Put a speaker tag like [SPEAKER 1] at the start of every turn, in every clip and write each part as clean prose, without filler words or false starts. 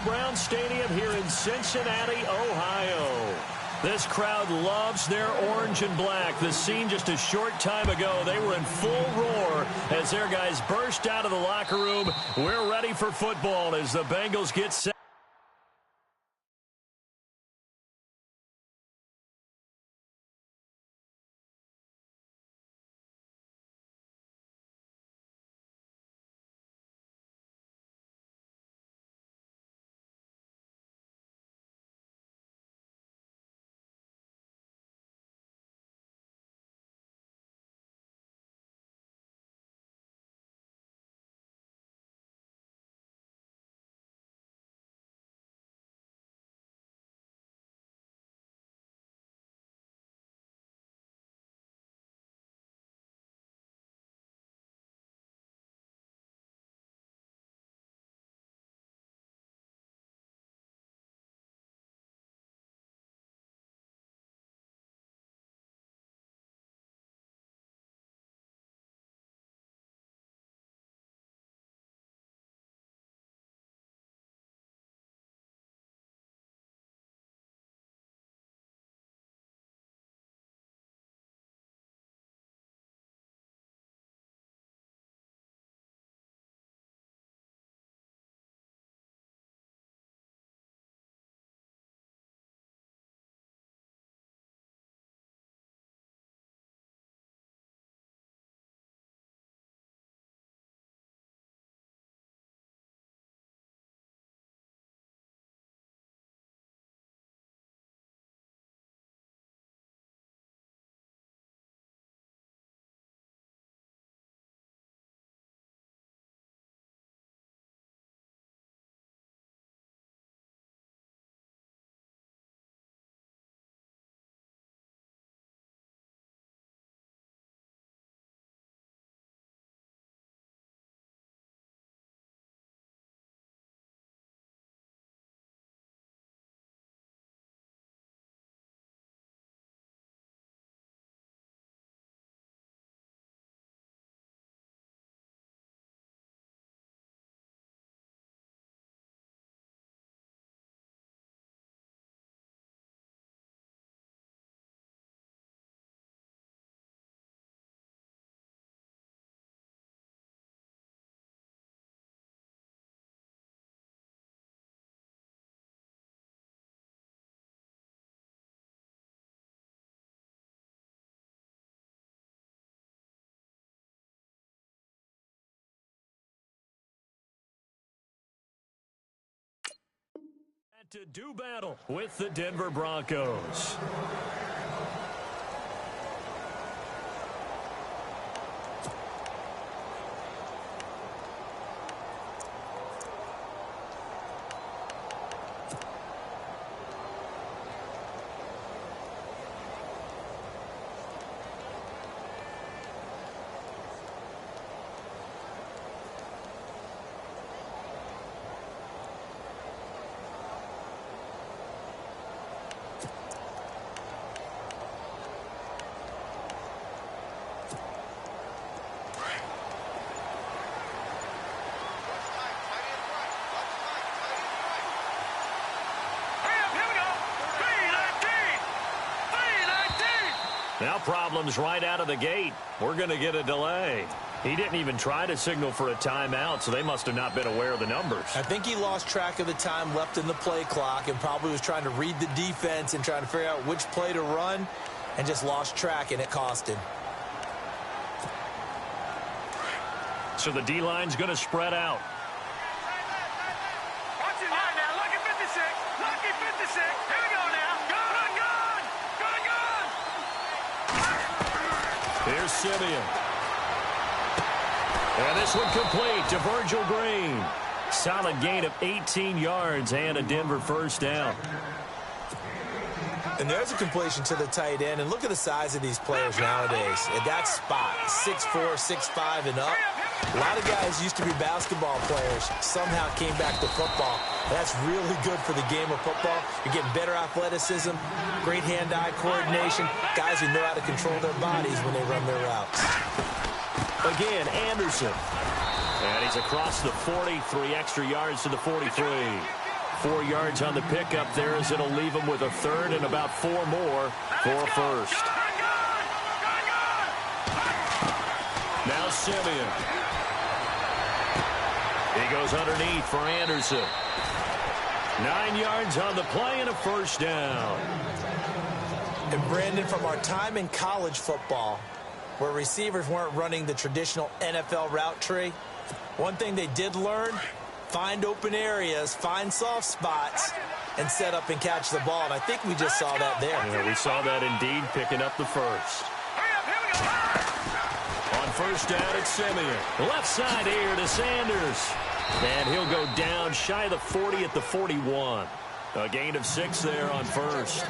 [SPEAKER 1] Brown Stadium here in Cincinnati, Ohio. This crowd loves their orange and black. The scene just a short time ago, they were in full roar as their guys burst out of the locker room. We're ready for football as the Bengals get set. To do battle with the Denver Broncos. Now problems right out of the gate. We're going to get a delay. He didn't even try to signal for a timeout, so they must have not been aware of the numbers.
[SPEAKER 2] I think he lost track of the time left in the play clock and probably was trying to read the defense and trying to figure out which play to run and just lost track, and it cost him.
[SPEAKER 1] So the D-line's going to spread out.
[SPEAKER 3] Watch it now. Lucky 56. Lucky 56. Here we go now. Good.
[SPEAKER 1] Here's Simeon. And this one complete to Virgil Green. Solid gain of 18 yards and a Denver first down.
[SPEAKER 2] And there's a completion to the tight end. And look at the size of these players nowadays. At that spot, 6'4", 6'5", and up. A lot of guys used to be basketball players, somehow came back to football. That's really good for the game of football. You're getting better athleticism, great hand-eye coordination, guys who know how to control their bodies when they run their routes.
[SPEAKER 1] Again, Anderson. And he's across the 40, 3 extra yards to the 43. 4 yards on the pickup there as it'll leave him with a third and about 4 more for a first. Now Simeon. He goes underneath for Anderson. 9 yards on the play and a first down.
[SPEAKER 2] And Brandon, from our time in college football, where receivers weren't running the traditional NFL route tree, one thing they did learn, find open areas, find soft spots, and set up and catch the ball. And I think we just saw that there.
[SPEAKER 1] Yeah, we saw that indeed, picking up the first. On first down, it's Simeon. Left side here to Sanders. And he'll go down shy of the 40 at the 41. A gain of 6 there on first.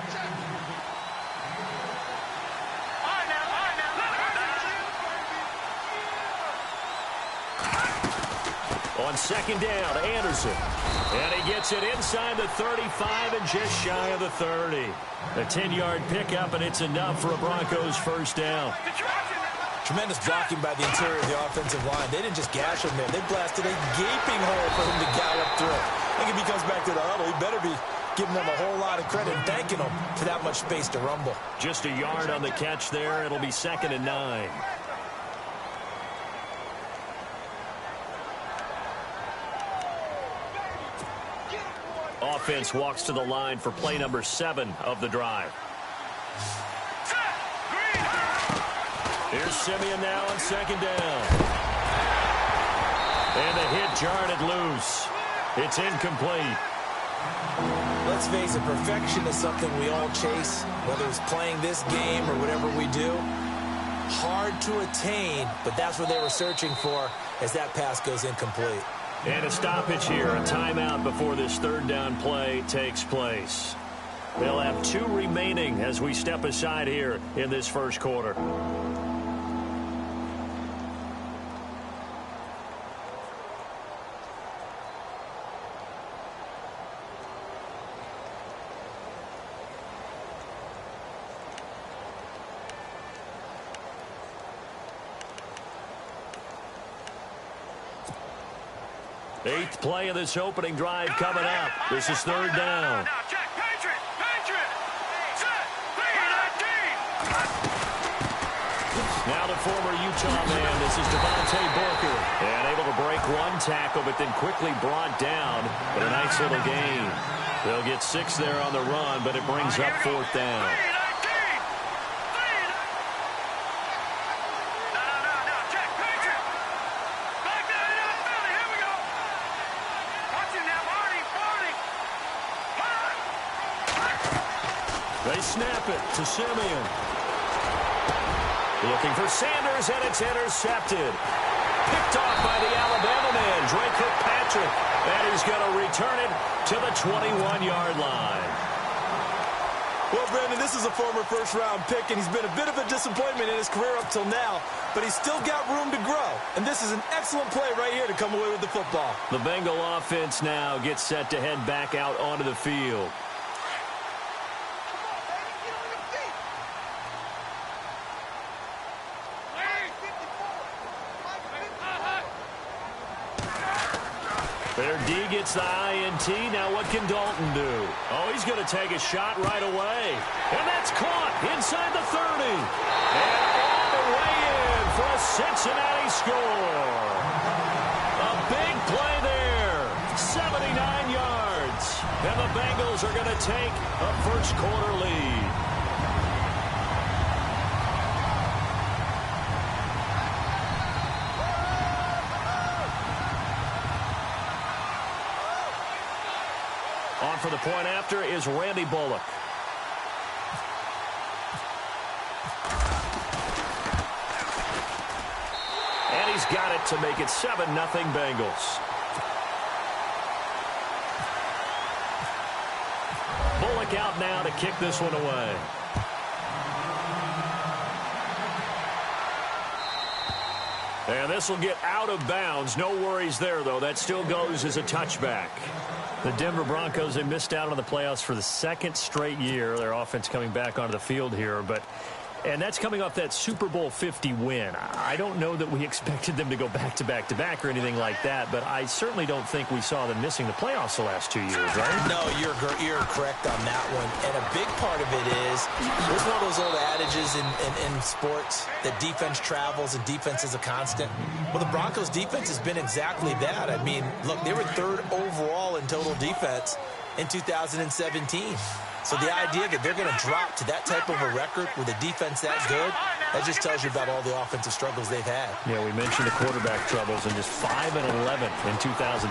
[SPEAKER 1] On second down, Anderson. And he gets it inside the 35 and just shy of the 30. A 10-yard pickup, and it's enough for a Broncos first down.
[SPEAKER 2] Tremendous blocking by the interior of the offensive line. They didn't just gash him there. They blasted a gaping hole for him to gallop through. I think if he comes back to the huddle, he better be giving them a whole lot of credit and thanking them for that much space to rumble.
[SPEAKER 1] Just a yard on the catch there. It'll be 2nd and 9. Offense walks to the line for play number 7 of the drive. Here's Simeon now on second down. And the hit jarred it loose. It's incomplete.
[SPEAKER 2] Let's face it, perfection is something we all chase, whether it's playing this game or whatever we do. Hard to attain, but that's what they were searching for as that pass goes incomplete.
[SPEAKER 1] And a stoppage here, a timeout before this third down play takes place. They'll have 2 remaining as we step aside here in this first quarter. Eighth play of this opening drive coming up. This is third down. Now the former Utah man, this is Devontae Booker. And able to break one tackle, but then quickly brought down. But a nice little gain. They'll get 6 there on the run, but it brings up 4th down. They snap it to Simeon. Looking for Sanders, and it's intercepted. Picked off by the Alabama man, Dre Kirkpatrick. And he's going to return it to the 21-yard line.
[SPEAKER 2] Well, Brandon, this is a former first-round pick, and he's been a bit of a disappointment in his career up till now, but he's still got room to grow. And this is an excellent play right here to come away with the football.
[SPEAKER 1] The Bengal offense now gets set to head back out onto the field. Their D gets the INT. Now what can Dalton do? Oh, he's going to take a shot right away. And that's caught inside the 30. And all the way in for a Cincinnati score. A big play there. 79 yards. And the Bengals are going to take a first quarter lead. On for the point after is Randy Bullock. And he's got it to make it 7-0 Bengals. Bullock out now to kick this one away. And this will get out of bounds. No worries there, though. That still goes as a touchback. The Denver Broncos, they missed out on the playoffs for the 2nd straight year. Their offense coming back onto the field here. But And that's coming off that Super Bowl 50 win. I don't know that we expected them to go back-to-back-to-back or anything like that, but I certainly don't think we saw them missing the playoffs the last 2 years, right?
[SPEAKER 2] No, you're correct on that one. And a big part of it is, it's one of those old adages in sports that defense travels and defense is a constant. Well, the Broncos' defense has been exactly that. I mean, look, they were third overall in total defense in 2017. So the idea that they're going to drop to that type of a record with a defense that good, that just tells you about all the offensive struggles they've had.
[SPEAKER 1] Yeah, we mentioned the quarterback troubles, and just 5-11 in 2017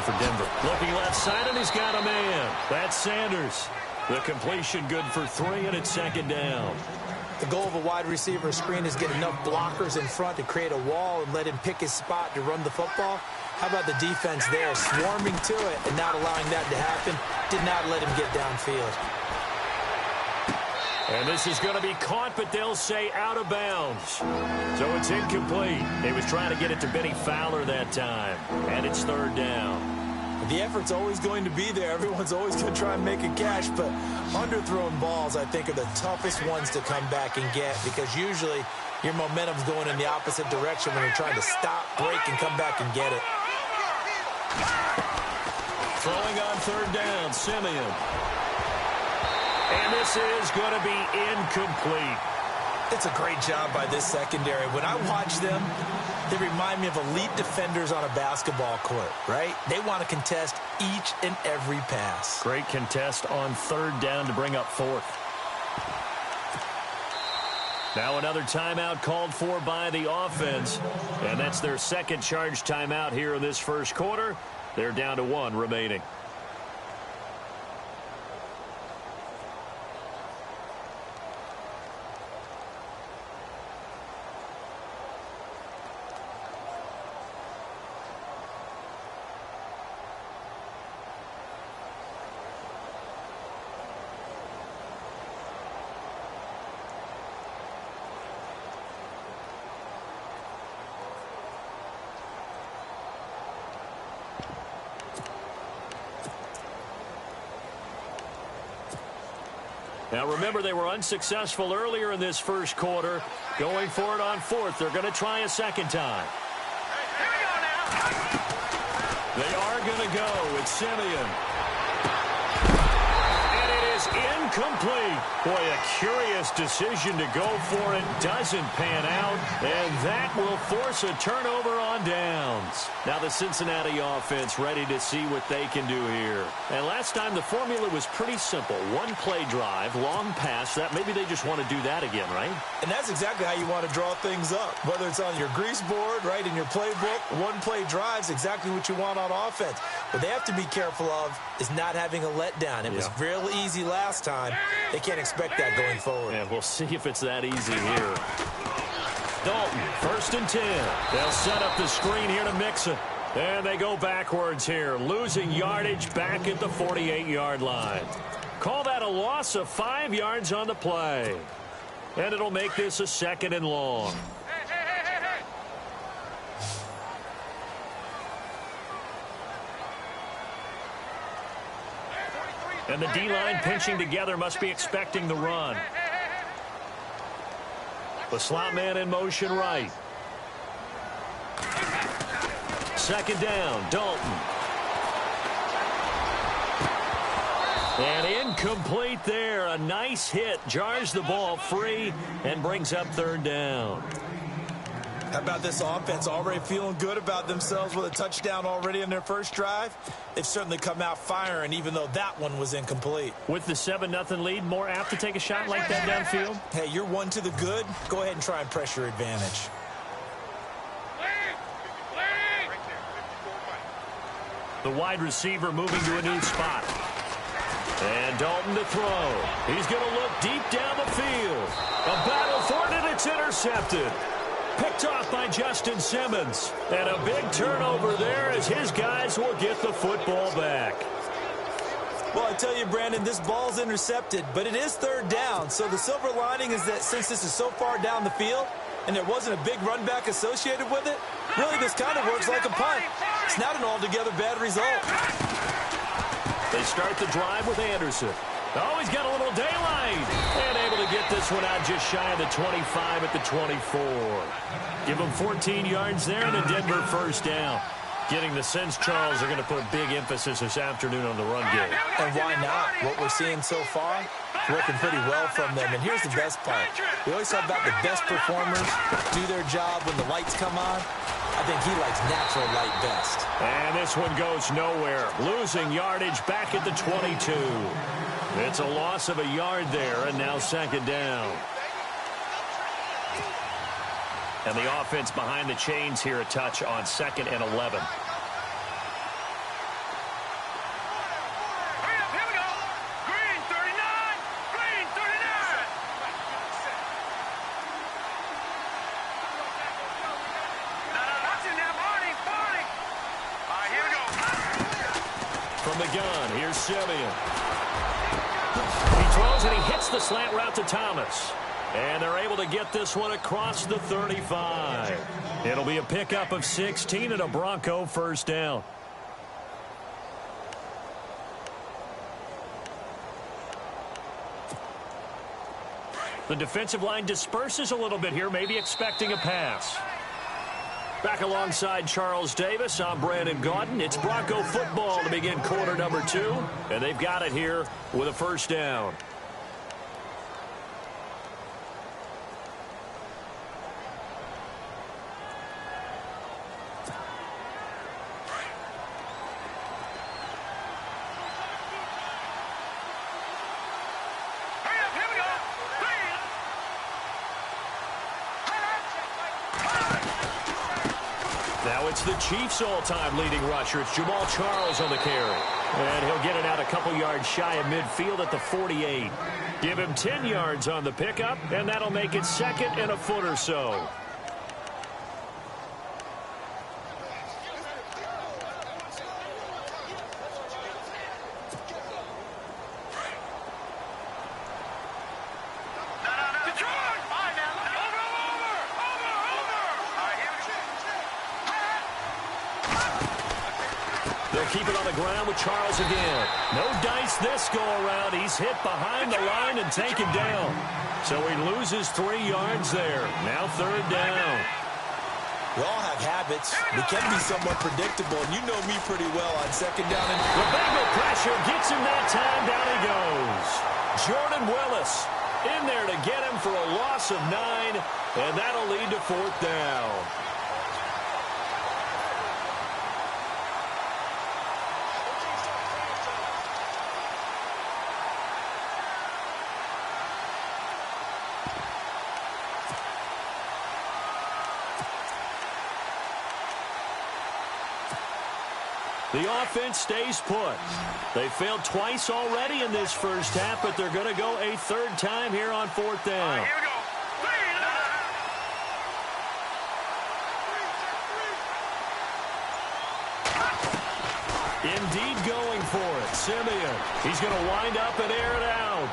[SPEAKER 1] for Denver. Looking left side, and he's got a man. That's Sanders. The completion good for 3, and it's second down.
[SPEAKER 2] The goal of a wide receiver screen is get enough blockers in front to create a wall and let him pick his spot to run the football. How about the defense there, swarming to it and not allowing that to happen? Did not let him get downfield.
[SPEAKER 1] And this is going to be caught, but they'll say out of bounds. So it's incomplete. He was trying to get it to Benny Fowler that time, and it's third down.
[SPEAKER 2] The effort's always going to be there. Everyone's always going to try and make a catch, but underthrown balls, I think, are the toughest ones to come back and get because usually your momentum's going in the opposite direction when you're trying to stop, break, and come back and get it.
[SPEAKER 1] Throwing on third down, Simeon. And this is going to be incomplete.
[SPEAKER 2] It's a great job by this secondary. When I watch them, they remind me of elite defenders on a basketball court, right? They want to contest each and every pass.
[SPEAKER 1] Great contest on third down to bring up fourth. Now another timeout called for by the offense, and that's their second charge timeout here in this first quarter. They're down to 1 remaining. Now, remember, they were unsuccessful earlier in this first quarter. Going for it on fourth. They're going to try a second time. They are going to go. It's Simeon. And it is incomplete. Boy, a curious decision to go for it. Doesn't pan out. And that will force a turnover on downs. Now the Cincinnati offense ready to see what they can do here. And last time the formula was pretty simple. One play drive, long pass. That maybe they just want to do that again, right?
[SPEAKER 2] And that's exactly how you want to draw things up. Whether it's on your grease board, right, in your playbook, one play drive is exactly what you want on offense. What they have to be careful of is not having a letdown. It was real easy last time. They can't expect that going forward.
[SPEAKER 1] And we'll see if it's that easy here. Dalton, 1st and 10. They'll set up the screen here to Mixon. And they go backwards here, losing yardage back at the 48-yard line. Call that a loss of 5 yards on the play. And it'll make this a 2nd and long. And the D-line pinching together must be expecting the run. The slot man in motion right. 2nd down, Dalton. And incomplete there. A nice hit. Jars the ball free and brings up 3rd down.
[SPEAKER 2] How about this offense already feeling good about themselves with a touchdown already in their first drive? They've certainly come out firing, even though that one was incomplete.
[SPEAKER 1] With the 7-0 lead, more apt to take a shot like that downfield?
[SPEAKER 2] Hey, you're 1 to the good. Go ahead and try and press your advantage.
[SPEAKER 1] The wide receiver moving to a new spot. And Dalton to throw. He's going to look deep down the field. A battle for it, and it's intercepted. Picked off by Justin Simmons. And a big turnover there as his guys will get the football back.
[SPEAKER 2] Well, I tell you, Brandon, this ball's intercepted, but it is 3rd down. So the silver lining is that since this is so far down the field and there wasn't a big run back associated with it, really this kind of works like a punt. It's not an altogether bad result.
[SPEAKER 1] They start the drive with Anderson. Oh, he's got a little daylight. And able to get this one out just shy of the 25 at the 24. Give him 14 yards there and a Denver first down. Getting the sense Charles are going to put a big emphasis this afternoon on the run game.
[SPEAKER 2] And why not? What we're seeing so far, working pretty well from them. And here's the best part. We always talk about the best performers do their job when the lights come on. I think he likes natural light best.
[SPEAKER 1] And this one goes nowhere. Losing yardage back at the 22. It's a loss of a yard there, and now second down. And the offense behind the chains here a touch on 2nd and 11. From the gun, here's Simeon. He throws and he hits the slant route to Thomas. And they're able to get this one across the 35. It'll be a pickup of 16 and a Bronco first down. The defensive line disperses a little bit here, maybe expecting a pass. Back alongside Charles Davis, I'm Brandon Gaudin. It's Bronco football to begin quarter number 2. And they've got it here with a first down. Now it's the Chiefs' all-time leading rusher. It's Jamal Charles on the carry. And he'll get it out a couple yards shy of midfield at the 48. Give him 10 yards on the pickup, and that'll make it 2nd and a foot or so. They'll keep it on the ground with Charles again. No dice this go-around. He's hit behind the line and taken down. So he loses 3 yards there. Now 3rd down.
[SPEAKER 2] We all have habits. We can be somewhat predictable, and you know me pretty well on 2nd down. And
[SPEAKER 1] the Bengal pressure gets him that time. Down he goes. Jordan Willis in there to get him for a loss of 9, and that'll lead to 4th down. The offense stays put. They failed twice already in this first half, but they're going to go a 3rd time here on 4th down.
[SPEAKER 3] Here we go.
[SPEAKER 1] Indeed going for it. Simeon. He's going to wind up and air it out.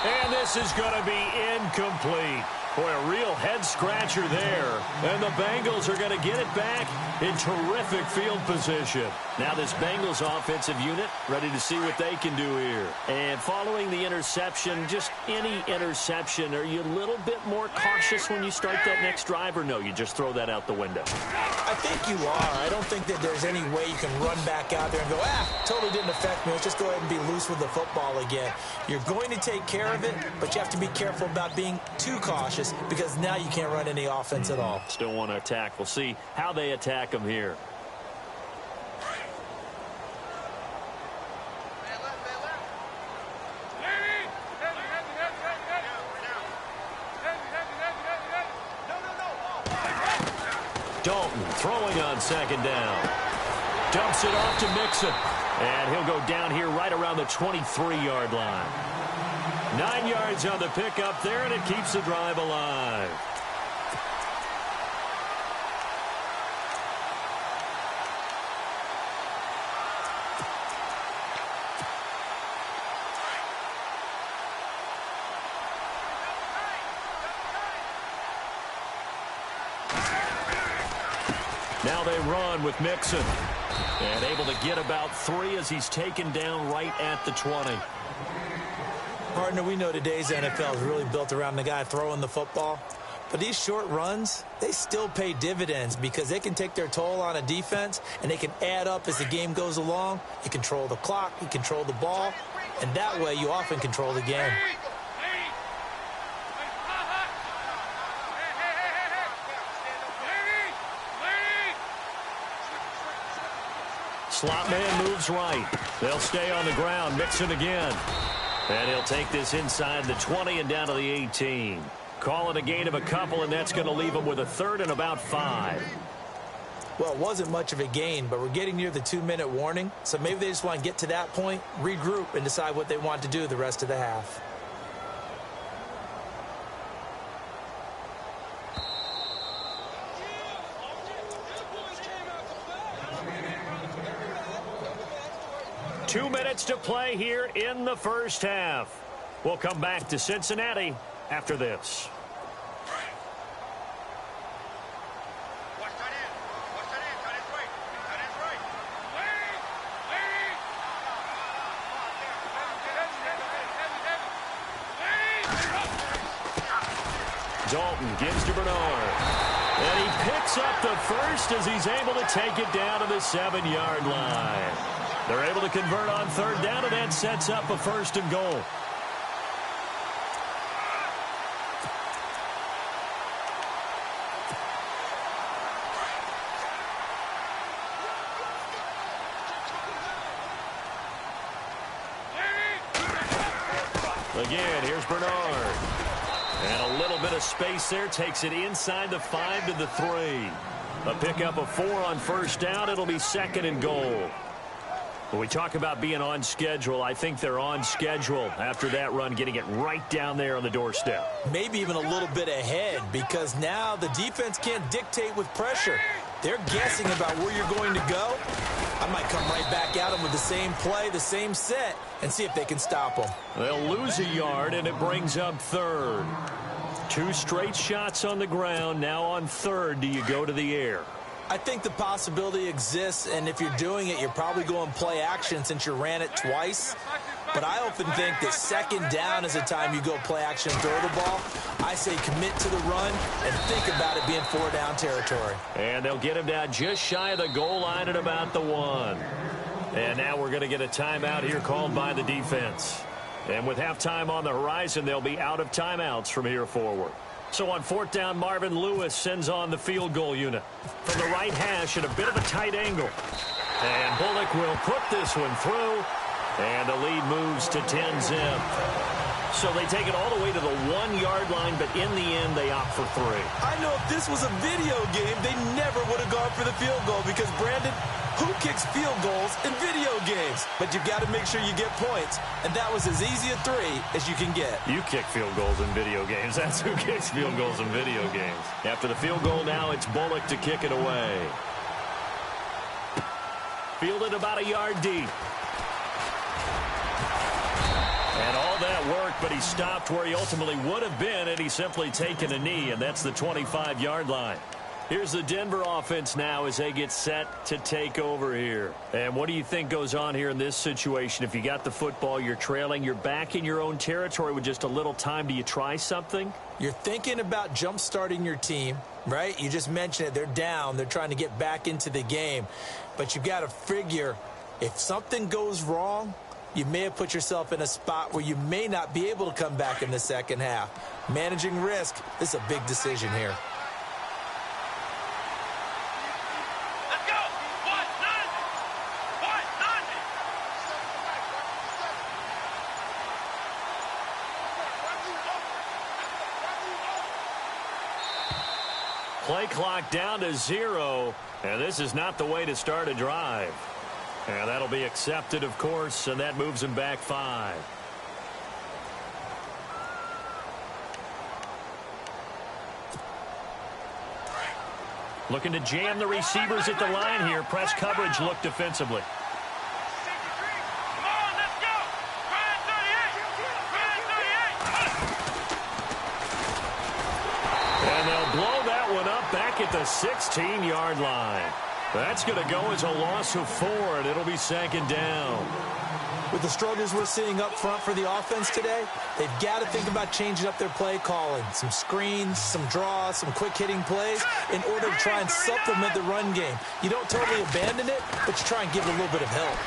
[SPEAKER 1] And this is going to be incomplete. Boy, a real head-scratcher there. And the Bengals are going to get it back in terrific field position. Now this Bengals offensive unit ready to see what they can do here. And following the interception, just any interception, are you a little bit more cautious when you start that next drive, or no, you just throw that out the window?
[SPEAKER 2] I think you are. I don't think that there's any way you can run back out there and go, totally didn't affect me. Let's just go ahead and be loose with the football again. You're going to take care of it, but you have to be careful about being too cautious because now you can't run any offense at all.
[SPEAKER 1] Still want to attack. We'll see how they attack them here. Dalton throwing on 2nd down. Dumps it off to Mixon. And he'll go down here right around the 23-yard line. 9 yards on the pickup there, and it keeps the drive alive. Now they run with Mixon. And able to get about 3 as he's taken down right at the 20.
[SPEAKER 2] Partner, we know today's NFL is really built around the guy throwing the football. But these short runs, they still pay dividends because they can take their toll on a defense, and they can add up as the game goes along. You control the clock, you control the ball, and that way you often control the game.
[SPEAKER 1] Slot man moves right. They'll stay on the ground, Mixon again. And he'll take this inside the 20 and down to the 18. Call it a gain of a couple, and that's going to leave him with a third and about 5.
[SPEAKER 2] Well, it wasn't much of a gain, but we're getting near the 2-minute warning. So maybe they just want to get to that point, regroup, and decide what they want to do the rest of the half.
[SPEAKER 1] Two minutes to play here in the first half. We'll come back to Cincinnati after this. Dalton gives to Bernard. And he picks up the first as he's able to take it down to the 7-yard line. They're able to convert on third down, and that sets up a 1st and goal. Again, here's Bernard. And a little bit of space there. Takes it inside the 5 to the 3. A pickup of 4 on first down. It'll be 2nd and goal. When we talk about being on schedule, I think they're on schedule after that run, getting it right down there on the doorstep.
[SPEAKER 2] Maybe even a little bit ahead, because now the defense can't dictate with pressure. They're guessing about where you're going to go. I might come right back at them with the same play, the same set, and see if they can stop them.
[SPEAKER 1] They'll lose a yard, and it brings up 3rd. 2 straight shots on the ground. Now on 3rd, do you go to the air?
[SPEAKER 2] I think the possibility exists, and if you're doing it, you're probably going play action since you ran it twice. But I often think that 2nd down is the time you go play action and throw the ball. I say commit to the run and think about it being 4-down territory.
[SPEAKER 1] And they'll get him down just shy of the goal line at about the 1. And now we're going to get a timeout here called by the defense. And with halftime on the horizon, they'll be out of timeouts from here forward. So on 4th down, Marvin Lewis sends on the field goal unit. From the right hash at a bit of a tight angle. And Bullock will put this one through. And the lead moves to 10-zip. So they take it all the way to the 1-yard line, but in the end, they opt for 3.
[SPEAKER 2] I know if this was a video game, they never would have gone for the field goal because, Brandon, who kicks field goals in video games? But you've got to make sure you get points, and that was as easy a 3 as you can get.
[SPEAKER 1] You kick field goals in video games. That's who kicks field goals in video games. After the field goal now, it's Bullock to kick it away. Fielded about a yard deep. And all that work, but he stopped where he ultimately would have been, and he's simply taken a knee, and that's the 25-yard line. Here's the Denver offense now as they get set to take over here. And what do you think goes on here in this situation? If you got the football, you're trailing, you're back in your own territory with just a little time. Do you try something?
[SPEAKER 2] You're thinking about jump-starting your team, right? You just mentioned it. They're down. They're trying to get back into the game. But you've got to figure if something goes wrong, you may have put yourself in a spot where you may not be able to come back in the second half. Managing risk, this is a big decision here.
[SPEAKER 3] Let's go! 1-0.
[SPEAKER 1] Play clock down to 0, and this is not the way to start a drive. And that'll be accepted, of course, and that moves him back 5. Looking to jam the receivers at the line here. Press coverage look defensively.
[SPEAKER 3] Come on, let's go! Ryan 38! Ryan 38!
[SPEAKER 1] And they'll blow that one up back at the 16-yard line. That's going to go as a loss of 4, and it'll be second down.
[SPEAKER 2] With the struggles we're seeing up front for the offense today, they've got to think about changing up their play calling. Some screens, some draws, some quick-hitting plays in order to try and supplement the run game. You don't totally abandon it, but you try and give it a little bit of help.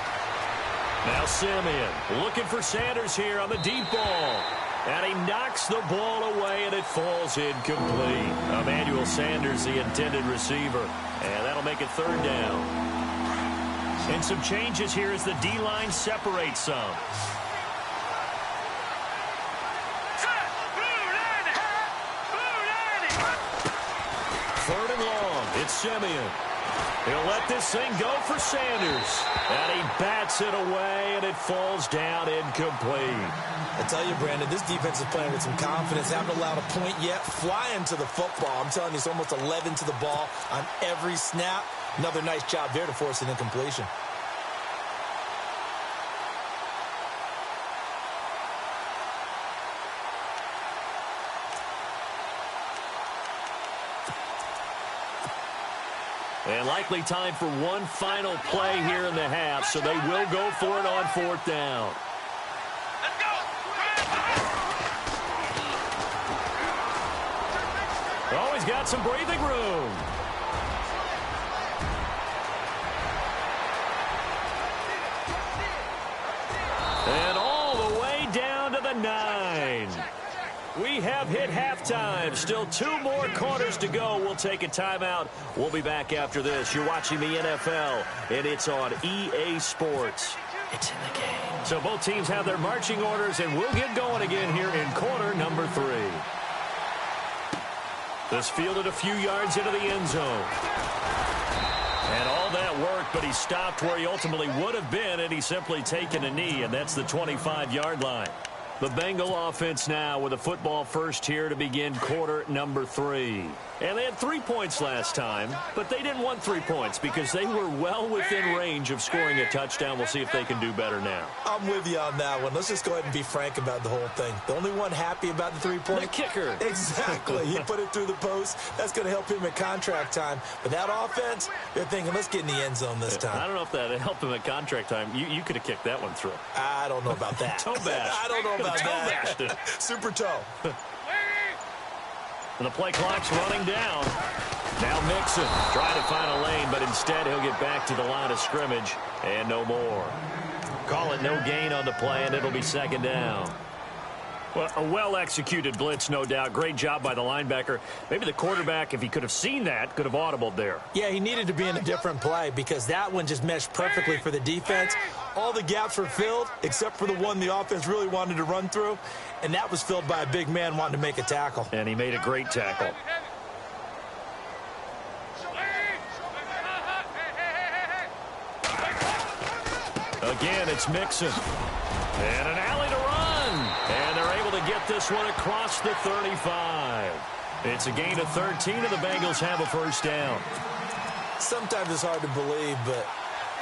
[SPEAKER 1] Now Simeon looking for Sanders here on the deep ball. And he knocks the ball away, and it falls incomplete. Emmanuel Sanders, the intended receiver. And that'll make it third down. And some changes here as the D-line separates some. Third and long. It's Simeon. He'll let this thing go for Sanders. And he bats it away, and it falls down incomplete.
[SPEAKER 2] I tell you, Brandon, this defense is playing with some confidence. Haven't allowed a point yet. Flying to the football. I'm telling you, it's almost 11 to the ball on every snap. Another nice job there to force an incompletion.
[SPEAKER 1] And likely time for one final play here in the half, so they will go for it on fourth down.
[SPEAKER 3] Let's go.
[SPEAKER 1] Oh, he's got some breathing room. And all the way down to the 9. We have hit halftime. Still 2 more quarters to go. We'll take a timeout. We'll be back after this. You're watching the NFL, and it's on EA Sports. It's in the game. So both teams have their marching orders, and we'll get going again here in quarter number 3. This fielded a few yards into the end zone. And all that work, but he stopped where he ultimately would have been, and he's simply taken a knee, and that's the 25-yard line. The Bengal offense now with a football first here to begin quarter number 3. And they had 3 points last time, but they didn't want 3 points because they were well within range of scoring a touchdown. We'll see if they can do better now.
[SPEAKER 2] I'm with you on that one. Let's just go ahead and be frank about the whole thing. The only one happy about the 3-point?
[SPEAKER 1] The kicker.
[SPEAKER 2] Exactly. He put it through the post. That's going to help him at contract time. But that offense, they're thinking, let's get in the end zone this time.
[SPEAKER 1] I don't know if that helped him at contract time. You could have kicked that one through.
[SPEAKER 2] I don't know about that.
[SPEAKER 1] Toe bash.
[SPEAKER 2] I don't know about that.
[SPEAKER 1] Toe
[SPEAKER 2] Super toe.
[SPEAKER 1] And the play clock's running down. Now Mixon trying to find a lane, but instead he'll get back to the line of scrimmage and no more. Call it no gain on the play, and it'll be second down. Well, a well-executed blitz, no doubt. Great job by the linebacker. Maybe the quarterback, if he could have seen that, could have audibled there.
[SPEAKER 2] Yeah, he needed to be in a different play because that one just meshed perfectly for the defense. All the gaps were filled except for the one the offense really wanted to run through, and that was filled by a big man wanting to make a tackle.
[SPEAKER 1] And he made a great tackle. Again, it's Mixon. And an alley to run. And they're able to get this one across the 35. It's a gain of 13, and the Bengals have a first down.
[SPEAKER 2] Sometimes it's hard to believe, but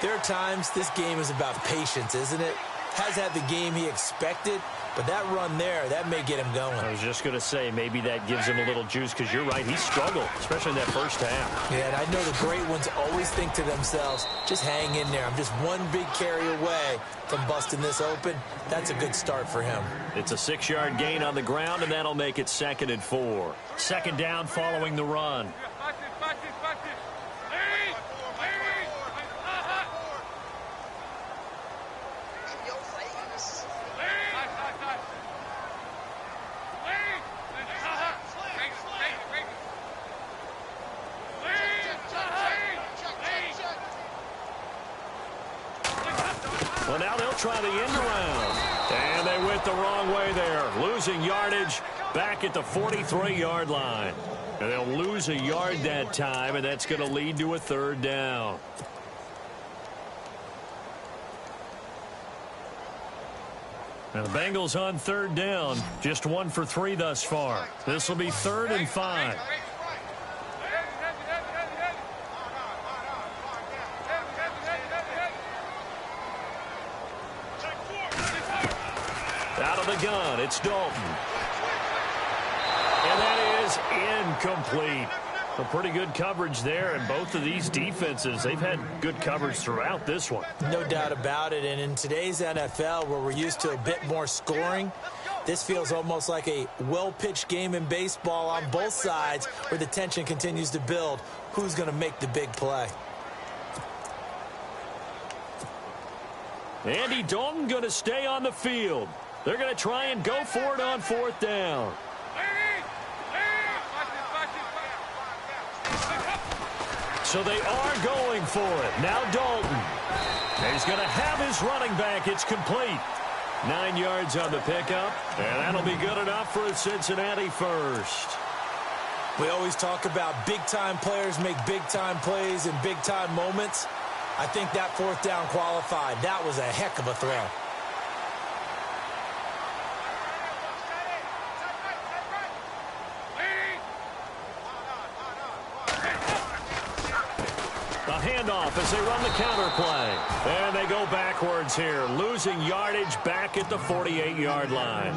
[SPEAKER 2] there are times this game is about patience, isn't it? Has had the game he expected, but that run there, that may get him going.
[SPEAKER 1] I was just going to say, maybe that gives him a little juice, because you're right, he struggled, especially in that first half.
[SPEAKER 2] Yeah, and I know the great ones always think to themselves, just hang in there. I'm just one big carry away from busting this open. That's a good start for him.
[SPEAKER 1] It's a 6-yard gain on the ground, and that'll make it 2nd and 4. Second down following the run. Well, now they'll try the end around. And they went the wrong way there. Losing yardage back at the 43-yard line. And they'll lose a yard that time, and that's going to lead to a third down. Now the Bengals on third down. Just 1 for 3 thus far. This will be 3rd and 5. Out of the gun, it's Dalton. And that is incomplete. A pretty good coverage there, and both of these defenses, they've had good coverage throughout this one.
[SPEAKER 2] No doubt about it, and in today's NFL, where we're used to a bit more scoring, this feels almost like a well-pitched game in baseball on both sides where the tension continues to build. Who's going to make the big play?
[SPEAKER 1] Andy Dalton going to stay on the field. They're going to try and go for it on fourth down. So they are going for it. Now Dalton. He's going to have his running back. It's complete. 9 yards on the pickup, and that'll be good enough for a Cincinnati first.
[SPEAKER 2] We always talk about big-time players make big-time plays in big-time moments. I think that fourth down qualified. That was a heck of a throw.
[SPEAKER 1] Handoff as they run the counter play. And they go backwards here, losing yardage back at the 48-yard line.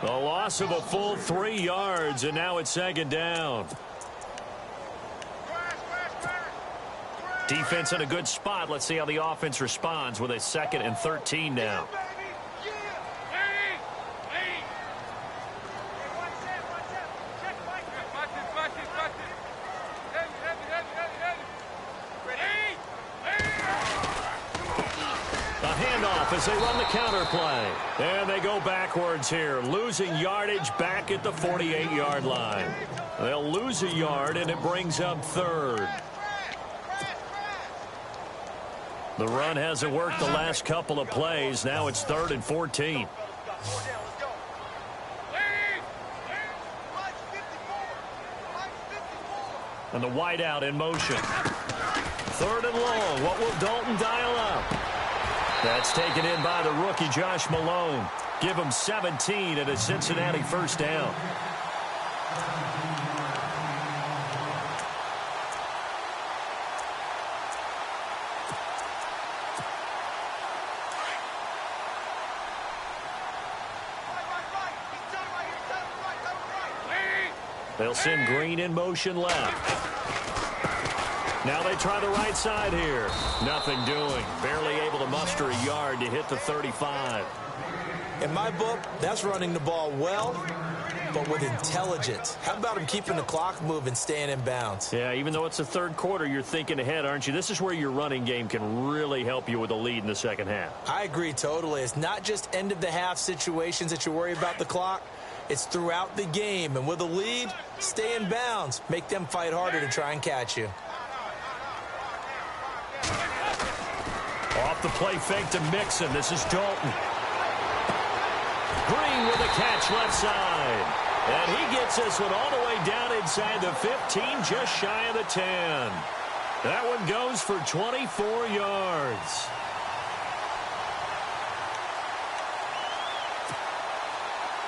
[SPEAKER 1] The loss of a full 3 yards, and now it's second down. Defense in a good spot. Let's see how the offense responds with a 2nd and 13 now. As they run the counter play. And they go backwards here, losing yardage back at the 48-yard line. They'll lose a yard, and it brings up 3rd. The run hasn't worked the last couple of plays. Now it's 3rd and 14. And the wideout in motion. 3rd and long. What will Dalton dial up? That's taken in by the rookie, Josh Malone. Give him 17 and a Cincinnati first down. They'll send Green in motion left. Now they try the right side here. Nothing doing. Barely able to muster a yard to hit the 35.
[SPEAKER 2] In my book, that's running the ball well, but with intelligence. How about him keeping the clock moving, staying in bounds?
[SPEAKER 1] Yeah, even though it's the 3rd quarter, you're thinking ahead, aren't you? This is where your running game can really help you with a lead in the second half.
[SPEAKER 2] I agree totally. It's not just end-of-the-half situations that you worry about the clock. It's throughout the game. And with a lead, stay in bounds. Make them fight harder to try and catch you.
[SPEAKER 1] Off the play fake to Mixon. This is Dalton. Green with a catch left side. And he gets this one all the way down inside the 15, just shy of the 10. That one goes for 24 yards.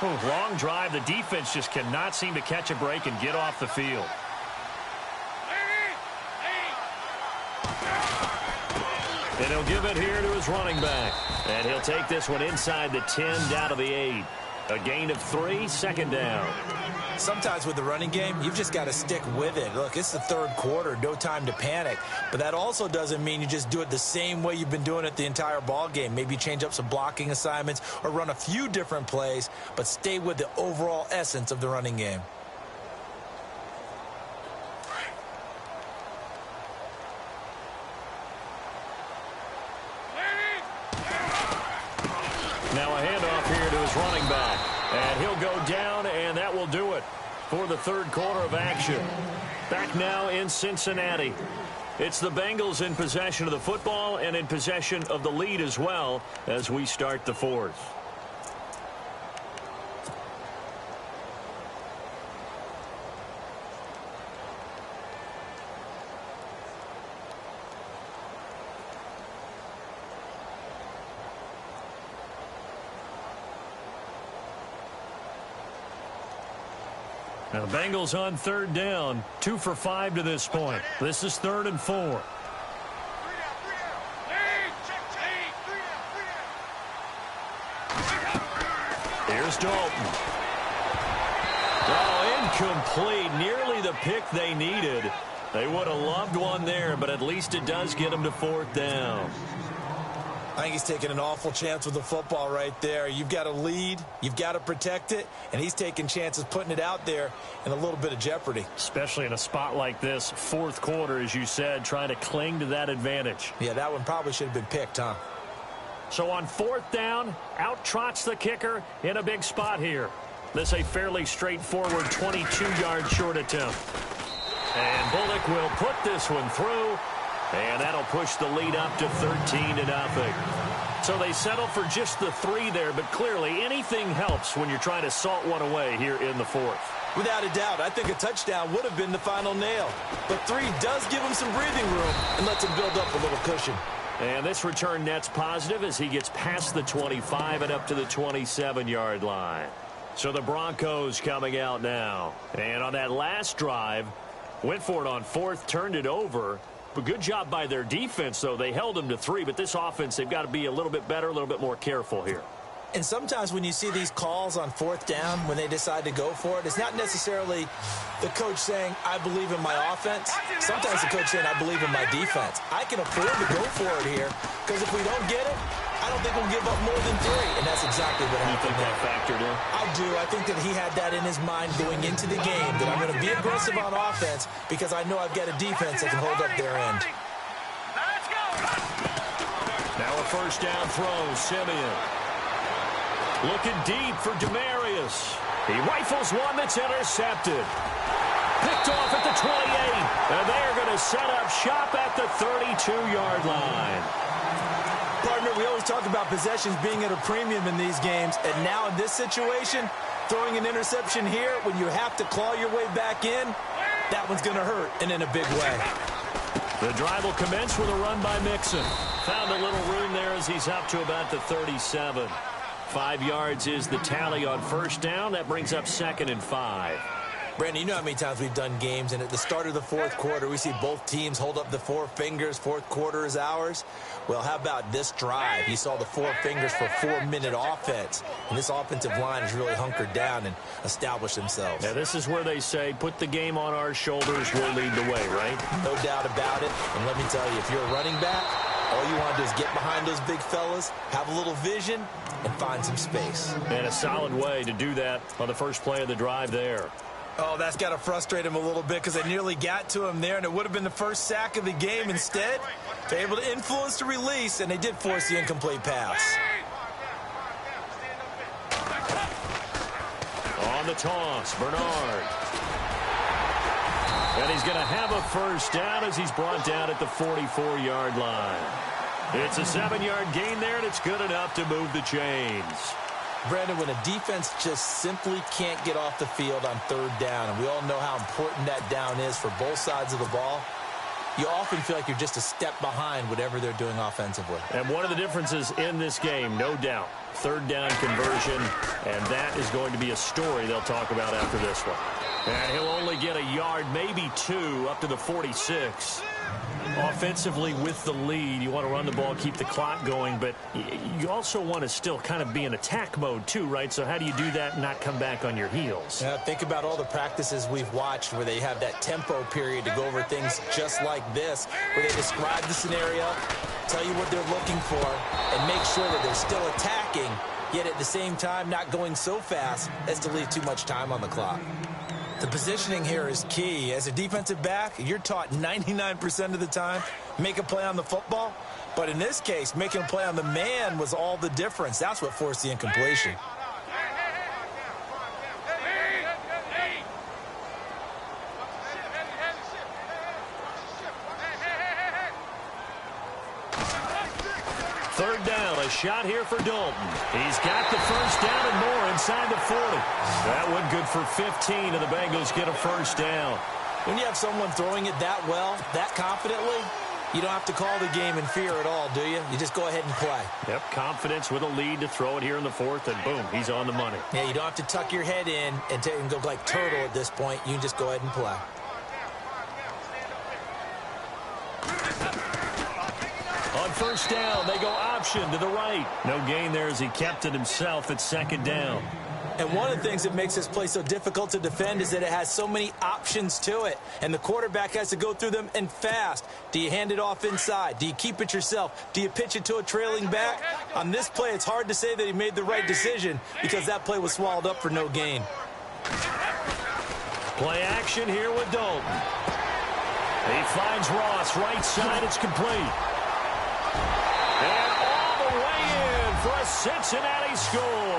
[SPEAKER 1] Long drive. The defense just cannot seem to catch a break and get off the field. And he'll give it here to his running back. And he'll take this one inside the 10 down to the 8. A gain of 3, second down.
[SPEAKER 2] Sometimes with the running game, you've just got to stick with it. Look, it's the 3rd quarter, no time to panic. But that also doesn't mean you just do it the same way you've been doing it the entire ball game. Maybe change up some blocking assignments or run a few different plays, but stay with the overall essence of the running game.
[SPEAKER 1] Now a handoff here to his running back. And he'll go down, and that will do it for the 3rd quarter of action. Back now in Cincinnati. It's the Bengals in possession of the football and in possession of the lead as well as we start the 4th. Now the Bengals on 3rd down, 2 for 5 to this point. This is 3rd and 4. Here's Dalton. Oh, Incomplete. Nearly the pick they needed. They would have loved one there, but at least it does get them to 4th down.
[SPEAKER 2] I think he's taking an awful chance with the football right there. You've got to lead, you've got to protect it, and he's taking chances putting it out there in a little bit of jeopardy.
[SPEAKER 1] Especially in a spot like this, 4th quarter, as you said, trying to cling to that advantage.
[SPEAKER 2] Yeah, that one probably should have been picked, huh?
[SPEAKER 1] So on 4th down, out trots the kicker in a big spot here. This a fairly straightforward 22-yard short attempt. And Bullock will put this one through. And that'll push the lead up to 13-0. So they settle for just the 3 there, but clearly anything helps when you're trying to salt one away here in the 4th.
[SPEAKER 2] Without a doubt, I think a touchdown would have been the final nail. But 3 does give him some breathing room and lets him build up a little cushion.
[SPEAKER 1] And this return net's positive as he gets past the 25 and up to the 27-yard line. So the Broncos coming out now. And on that last drive, went for it on 4th, turned it over. But good job by their defense, though. They held them to 3, but this offense, they've got to be a little bit better, a little bit more careful here.
[SPEAKER 2] And sometimes when you see these calls on 4th down, when they decide to go for it, it's not necessarily the coach saying, I believe in my offense. Sometimes the coach saying, I believe in my defense. I can afford to go for it here, because if we don't get it, I don't think we'll give up more than 3. And that's exactly what happened.
[SPEAKER 1] You think that factored in?
[SPEAKER 2] I do. I think that he had that in his mind going into the game, that I'm going to be aggressive on offense because I know I've got a defense that can hold up their end.
[SPEAKER 1] Now a 1st down throw, Simeon. Looking deep for Demaryius. He rifles one that's intercepted. Picked off at the 28. And they're going to set up shop at the 32-yard line.
[SPEAKER 2] Partner, we always talk about possessions being at a premium in these games, and now in this situation, throwing an interception here when you have to claw your way back in, that one's going to hurt, and in a big way.
[SPEAKER 1] The drive will commence with a run by Mixon. Found a little room there as he's up to about the 37. 5 yards is the tally on 1st down. That brings up 2nd and 5.
[SPEAKER 2] Brandon, you know how many times we've done games, and at the start of the 4th quarter, we see both teams hold up the 4 fingers, 4th quarter is ours. Well, how about this drive? You saw the 4 fingers for 4-minute offense, and this offensive line has really hunkered down and established themselves.
[SPEAKER 1] Yeah, this is where they say, put the game on our shoulders, we'll lead the way, right?
[SPEAKER 2] No doubt about it, and let me tell you, if you're a running back, all you want to do is get behind those big fellas, have a little vision, and find some space.
[SPEAKER 1] And a solid way to do that on the first play of the drive there.
[SPEAKER 2] Oh, that's got to frustrate him a little bit because they nearly got to him there, and it would have been the first sack of the game. Instead, they're able to influence the release, and they did force the incomplete pass.
[SPEAKER 1] On the toss, Bernard. And he's going to have a 1st down as he's brought down at the 44-yard line. It's a 7-yard gain there, and it's good enough to move the chains.
[SPEAKER 2] Brandon, when a defense just simply can't get off the field on 3rd down, and we all know how important that down is for both sides of the ball, you often feel like you're just a step behind whatever they're doing offensively.
[SPEAKER 1] And one of the differences in this game, no doubt, 3rd down conversion, and that is going to be a story they'll talk about after this one. And he'll only get a yard, maybe 2, up to the 46. Offensively with the lead, you want to run the ball, keep the clock going, but you also want to still kind of be in attack mode too, right? So how do you do that and not come back on your heels?
[SPEAKER 2] Yeah, think about all the practices we've watched where they have that tempo period to go over things just like this, where they describe the scenario, tell you what they're looking for, and make sure that they're still attacking, yet at the same time not going so fast as to leave too much time on the clock. The positioning here is key. As a defensive back, you're taught 99% of the time, make a play on the football. But in this case, making a play on the man was all the difference. That's what forced the incompletion.
[SPEAKER 1] Third down, a shot here for Dalton. He's got the 1st down and more inside the 40. That one good for 15, and the Bengals get a 1st down.
[SPEAKER 2] When you have someone throwing it that well, that confidently, you don't have to call the game in fear at all, do you? You just go ahead and play.
[SPEAKER 1] Yep, confidence with a lead to throw it here in the 4th, and boom, he's on the money.
[SPEAKER 2] Yeah, you don't have to tuck your head in and go like turtle at this point. You can just go ahead and play.
[SPEAKER 1] On 1st down, they go option to the right. No gain there as he kept it himself at 2nd down.
[SPEAKER 2] And one of the things that makes this play so difficult to defend is that it has so many options to it, and the quarterback has to go through them and fast. Do you hand it off inside? Do you keep it yourself? Do you pitch it to a trailing back? On this play, it's hard to say that he made the right decision because that play was swallowed up for no gain.
[SPEAKER 1] Play action here with Dalton. He finds Ross, right side, it's complete. And all the way in for a Cincinnati score.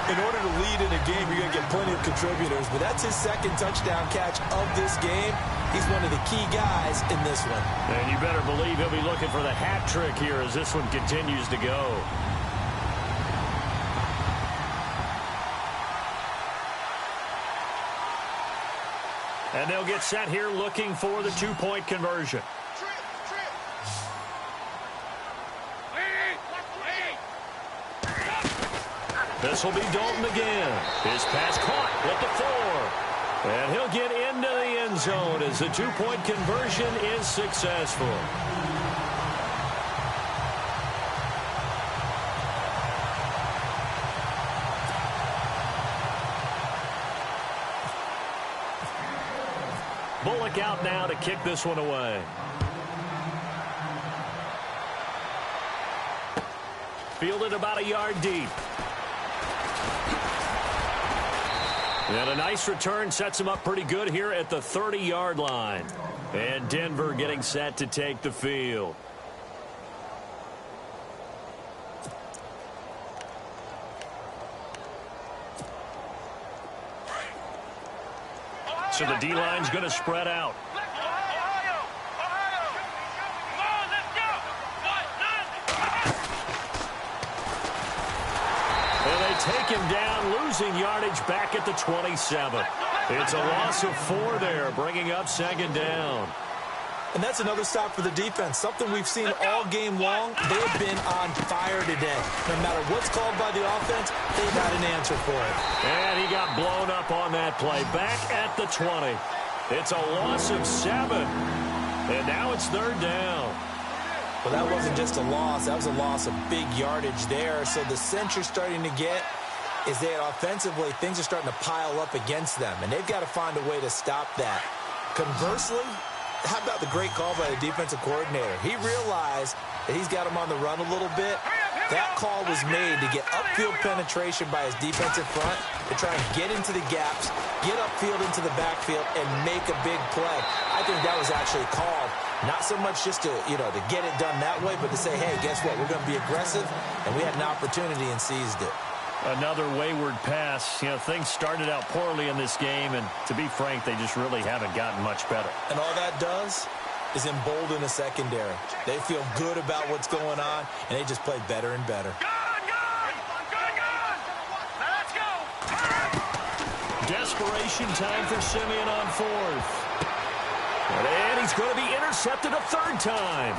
[SPEAKER 2] In order to lead in a game, you're going to get plenty of contributors, but that's his second touchdown catch of this game. He's one of the key guys in this one.
[SPEAKER 1] And you better believe he'll be looking for the hat trick here as this one continues to go. And they'll get set here looking for the two-point conversion. This will be Dalton again. His pass caught at the 4. And he'll get into the end zone as the two-point conversion is successful. Bullock out now to kick this one away. Fielded about a yard deep. And a nice return sets him up pretty good here at the 30-yard line. And Denver getting set to take the field. So the D-line's going to spread out. And they take him down, losing yardage back at the 27. It's a loss of 4 there, bringing up second down.
[SPEAKER 2] And that's another stop for the defense. Something we've seen all game long. They've been on fire today. No matter what's called by the offense, they've got an answer for it.
[SPEAKER 1] And he got blown up on that play. Back at the 20. It's a loss of 7. And now it's third down.
[SPEAKER 2] Well, that wasn't just a loss. That was a loss of big yardage there. So the sense you're starting to get is that offensively, things are starting to pile up against them. And they've got to find a way to stop that. Conversely, how about the great call by the defensive coordinator? He realized that he's got him on the run a little bit. That call was made to get upfield penetration by his defensive front to try and get into the gaps, get upfield into the backfield, and make a big play. I think that was actually called not so much just to, to get it done that way, but to say, hey, guess what? We're going to be aggressive, and we had an opportunity and seized it.
[SPEAKER 1] Another wayward pass. Things started out poorly in this game, and to be frank, they just really haven't gotten much better.
[SPEAKER 2] And all that does is embolden a secondary. They feel good about what's going on, and they just play better and better.
[SPEAKER 3] Let's go!
[SPEAKER 1] Desperation time for Simeon on 4th. And he's going to be intercepted a 3rd time.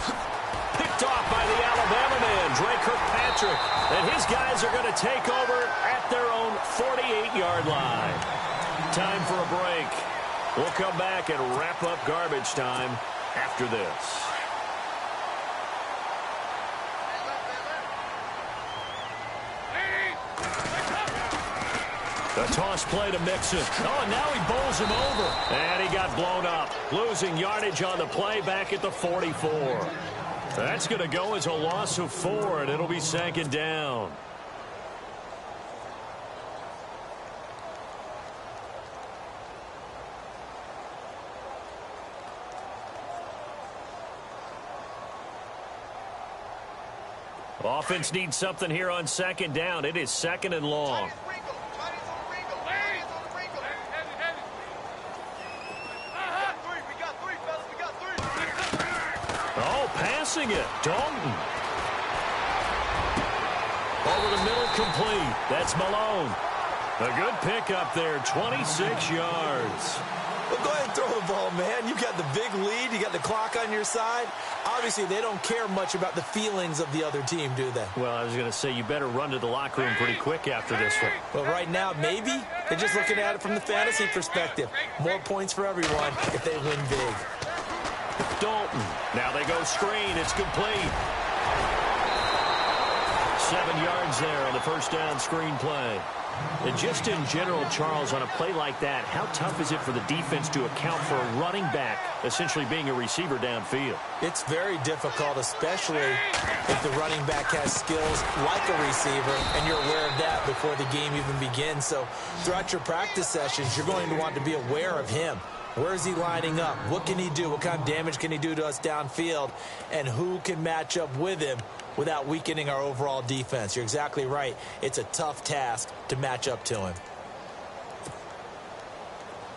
[SPEAKER 1] Picked off by the Alabama man, Dre Kirkpatrick. And his guys are going to take over at their own 48-yard line. Time for a break. We'll come back and wrap up garbage time after this. The toss play to Mixon. Oh, and now he bowls him over. And he got blown up. Losing yardage on the play back at the 44. That's going to go as a loss of 4, and it'll be second down. Offense needs something here on second down. It is second and long. Passing it. Dalton. Over the middle, complete. That's Malone. A good pickup there, 26 yards.
[SPEAKER 2] Well, go ahead and throw the ball, man. You got the big lead. You got the clock on your side. Obviously, they don't care much about the feelings of the other team, do they?
[SPEAKER 1] Well, I was going to say, you better run to the locker room pretty quick after this one.
[SPEAKER 2] Well, right now, maybe. They're just looking at it from the fantasy perspective. More points for everyone if they win big.
[SPEAKER 1] Dalton. Now they go screen. It's complete. 7 yards there on the first down screen play. And just in general, Charles, on a play like that, how tough is it for the defense to account for a running back essentially being a receiver downfield?
[SPEAKER 2] It's very difficult, especially if the running back has skills like a receiver, and you're aware of that before the game even begins. So throughout your practice sessions, you're going to want to be aware of him. Where is he lining up? What can he do? What kind of damage can he do to us downfield? And who can match up with him without weakening our overall defense? You're exactly right. It's a tough task to match up to him.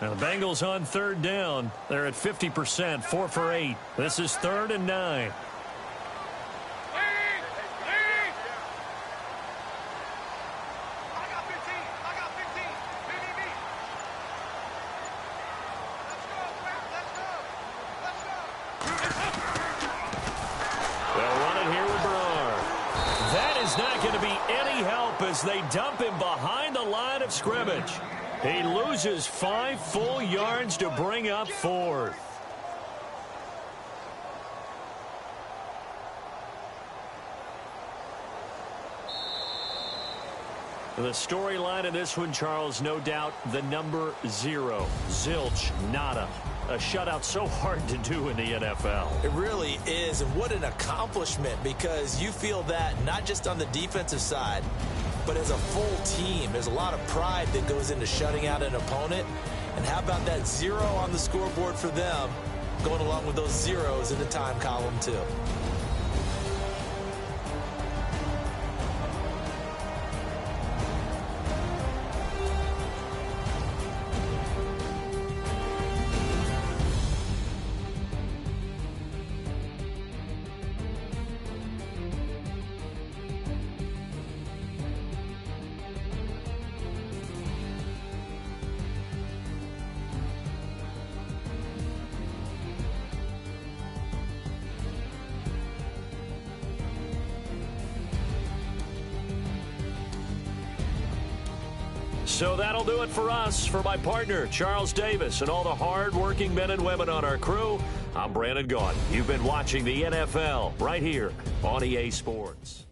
[SPEAKER 1] Now the Bengals on third down. They're at 50%, 4 for 8. This is 3rd and 9. As they dump him behind the line of scrimmage. He loses 5 full yards to bring up 4th. The storyline of this one, Charles, no doubt the number 0. Zilch, nada. A shutout so hard to do in the NFL.
[SPEAKER 2] It really is, and what an accomplishment, because you feel that not just on the defensive side, but as a full team. There's a lot of pride that goes into shutting out an opponent. And how about that 0 on the scoreboard for them, going along with those zeros in the time column too.
[SPEAKER 1] So that'll do it for us. For my partner, Charles Davis, and all the hard-working men and women on our crew, I'm Brandon Gaudin. You've been watching the NFL right here on EA Sports.